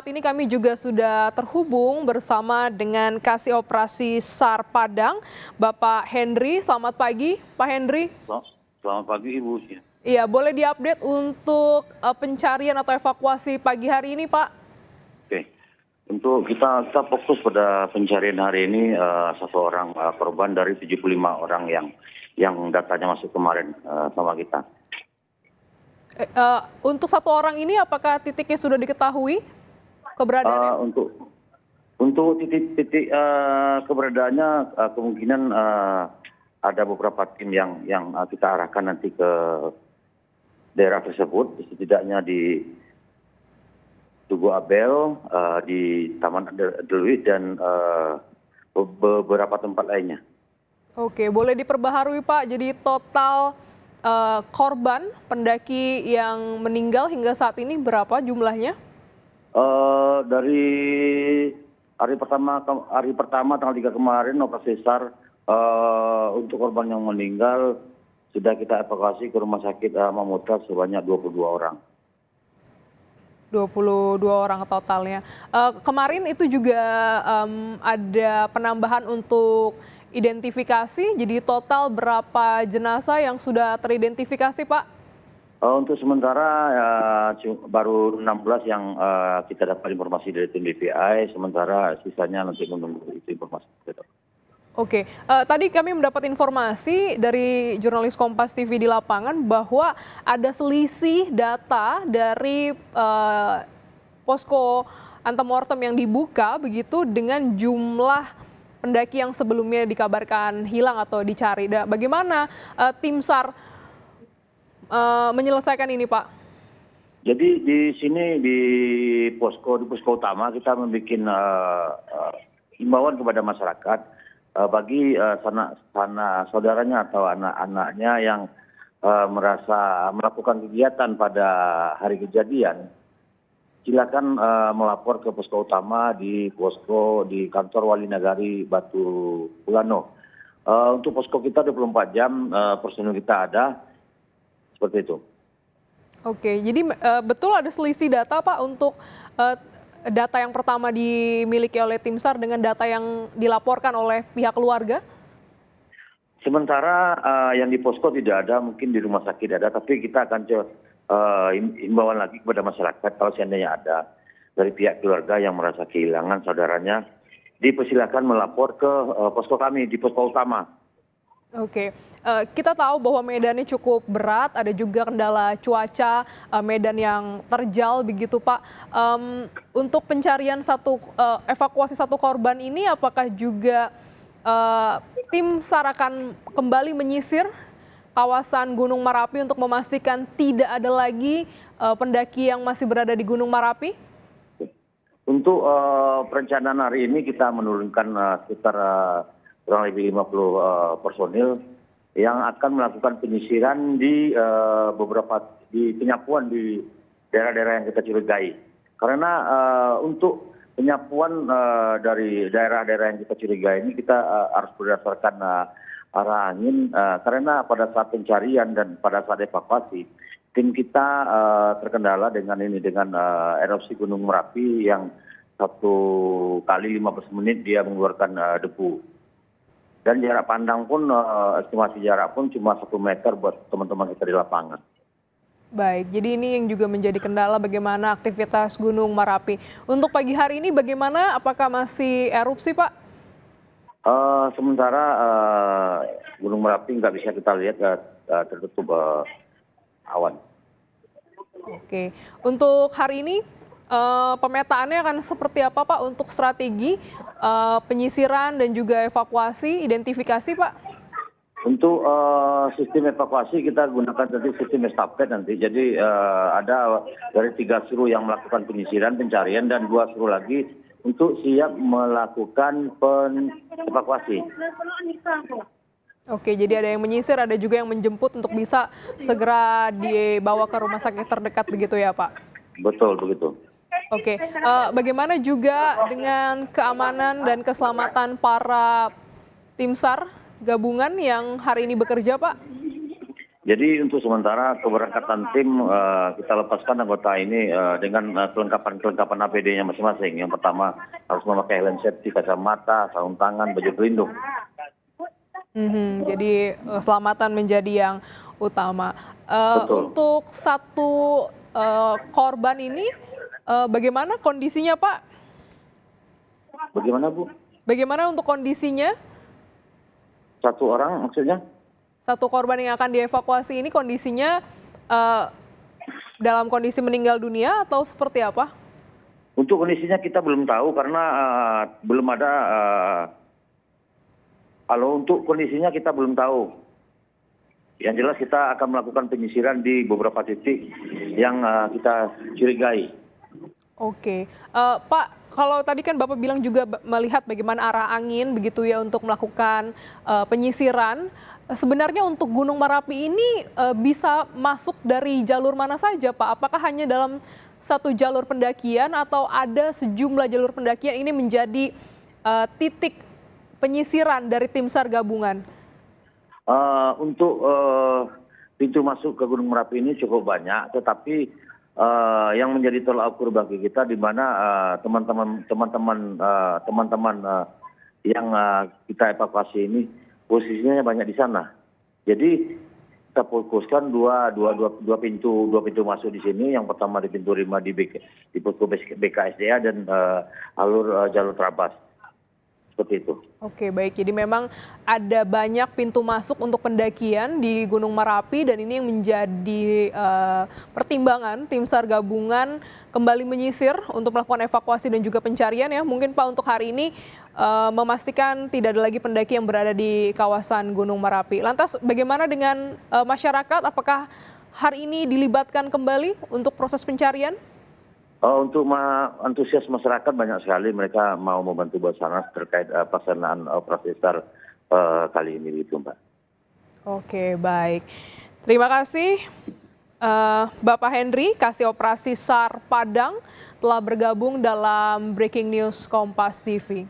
Saat ini kami juga sudah terhubung bersama dengan Kasih Operasi SAR Padang, Bapak Henry. Selamat pagi, Pak Henry. Selamat pagi, Ibu. Iya, boleh diupdate untuk pencarian atau evakuasi pagi hari ini, Pak? Oke, untuk kita fokus pada pencarian hari ini satu orang korban dari 75 orang yang datanya masuk kemarin sama kita. Untuk satu orang ini, apakah titiknya sudah diketahui keberadaannya? Untuk titik keberadaannya kemungkinan ada beberapa tim yang kita arahkan nanti ke daerah tersebut, setidaknya di Tugu Abel, di Taman Deluit dan beberapa tempat lainnya. Oke, boleh diperbaharui Pak, jadi total korban pendaki yang meninggal hingga saat ini berapa jumlahnya? Dari hari pertama tanggal 3 kemarin operasi SAR, untuk korban yang meninggal sudah kita evakuasi ke rumah sakit Mamutra sebanyak 22 orang. 22 orang totalnya. Kemarin itu juga ada penambahan untuk identifikasi, jadi total berapa jenazah yang sudah teridentifikasi, Pak? Untuk sementara baru 16 yang kita dapat informasi dari tim DPI, sementara sisanya nanti menunggu itu informasi. Oke, tadi kami mendapat informasi dari jurnalis Kompas TV di lapangan bahwa ada selisih data dari posko antemortem yang dibuka begitu dengan jumlah pendaki yang sebelumnya dikabarkan hilang atau dicari. Bagaimana tim SAR menyelesaikan ini, Pak? Jadi di sini di posko utama kita membuat himbauan kepada masyarakat bagi sanak saudaranya atau anak-anaknya yang merasa melakukan kegiatan pada hari kejadian, silakan melapor ke posko utama di kantor Wali Nagari Batu Pulano. Untuk posko kita 24 jam personil kita ada. Seperti itu. Oke, jadi betul ada selisih data Pak untuk data yang pertama dimiliki oleh tim SAR dengan data yang dilaporkan oleh pihak keluarga? Sementara yang di posko tidak ada, mungkin di rumah sakit ada, tapi kita akan himbauan lagi kepada masyarakat kalau seandainya ada dari pihak keluarga yang merasa kehilangan saudaranya, dipersilakan melapor ke posko kami di posko utama. Oke, kita tahu bahwa medannya cukup berat, ada juga kendala cuaca, medan yang terjal begitu Pak. Untuk pencarian evakuasi satu korban ini, apakah juga tim SAR akan kembali menyisir kawasan Gunung Merapi untuk memastikan tidak ada lagi pendaki yang masih berada di Gunung Merapi? Untuk perencanaan hari ini kita menurunkan sekitar kurang lebih 50 personil yang akan melakukan penyisiran di penyapuan di daerah-daerah yang kita curigai. Karena untuk penyapuan dari daerah-daerah yang kita curigai ini kita harus berdasarkan arah angin, karena pada saat pencarian dan pada saat evakuasi tim kita terkendala dengan erupsi Gunung Merapi yang 1 kali 15 menit dia mengeluarkan debu. Dan jarak pandang pun, estimasi jarak pun cuma 1 meter buat teman-teman kita di lapangan. Baik, jadi ini yang juga menjadi kendala bagaimana aktivitas Gunung Merapi. Untuk pagi hari ini bagaimana? Apakah masih erupsi, Pak? Sementara Gunung Merapi nggak bisa kita lihat, tertutup awan. Oke, untuk hari ini pemetaannya akan seperti apa Pak untuk strategi penyisiran dan juga evakuasi, identifikasi Pak? Untuk sistem evakuasi kita gunakan nanti sistem estafet nanti. Jadi ada dari 3 suruh yang melakukan penyisiran, pencarian, dan 2 suruh lagi untuk siap melakukan evakuasi. Oke, jadi ada yang menyisir, ada juga yang menjemput untuk bisa segera dibawa ke rumah sakit terdekat begitu ya Pak? Betul, begitu. Oke, bagaimana juga dengan keamanan dan keselamatan para tim SAR gabungan yang hari ini bekerja, Pak? Jadi untuk sementara keberangkatan tim kita lepaskan anggota ini dengan kelengkapan APD-nya masing-masing. Yang pertama harus memakai helm safety, kacamata, sarung tangan, baju pelindung. Jadi keselamatan menjadi yang utama. Betul. Untuk satu korban ini bagaimana kondisinya, Pak? Bagaimana, Bu? Bagaimana untuk kondisinya? Satu orang maksudnya? Satu korban yang akan dievakuasi ini kondisinya dalam kondisi meninggal dunia atau seperti apa? Untuk kondisinya kita belum tahu karena belum ada. Kalau untuk kondisinya kita belum tahu. Yang jelas kita akan melakukan penyisiran di beberapa titik yang kita curigai. Oke, Pak, kalau tadi kan Bapak bilang juga melihat bagaimana arah angin begitu ya untuk melakukan penyisiran. Sebenarnya untuk Gunung Merapi ini bisa masuk dari jalur mana saja, Pak? Apakah hanya dalam satu jalur pendakian atau ada sejumlah jalur pendakian ini menjadi titik penyisiran dari tim SAR gabungan? Untuk pintu masuk ke Gunung Merapi ini cukup banyak, tetapi yang menjadi tolak ukur bagi kita di mana teman-teman yang kita evakuasi ini posisinya banyak di sana. Jadi kita fokuskan dua pintu masuk di sini. Yang pertama di pintu 5 di posko BKSDA dan jalur Trabas. Seperti itu. Oke, baik. Jadi memang ada banyak pintu masuk untuk pendakian di Gunung Merapi dan ini yang menjadi pertimbangan tim SAR gabungan kembali menyisir untuk melakukan evakuasi dan juga pencarian ya. Mungkin Pak untuk hari ini memastikan tidak ada lagi pendaki yang berada di kawasan Gunung Merapi. Lantas bagaimana dengan masyarakat? Apakah hari ini dilibatkan kembali untuk proses pencarian? Untuk antusias masyarakat banyak sekali, mereka mau membantu Basarnas terkait pelaksanaan operasi SAR kali ini gitu, Mbak. Oke, baik. Terima kasih Bapak Henry, Kasih Operasi SAR Padang telah bergabung dalam Breaking News Kompas TV.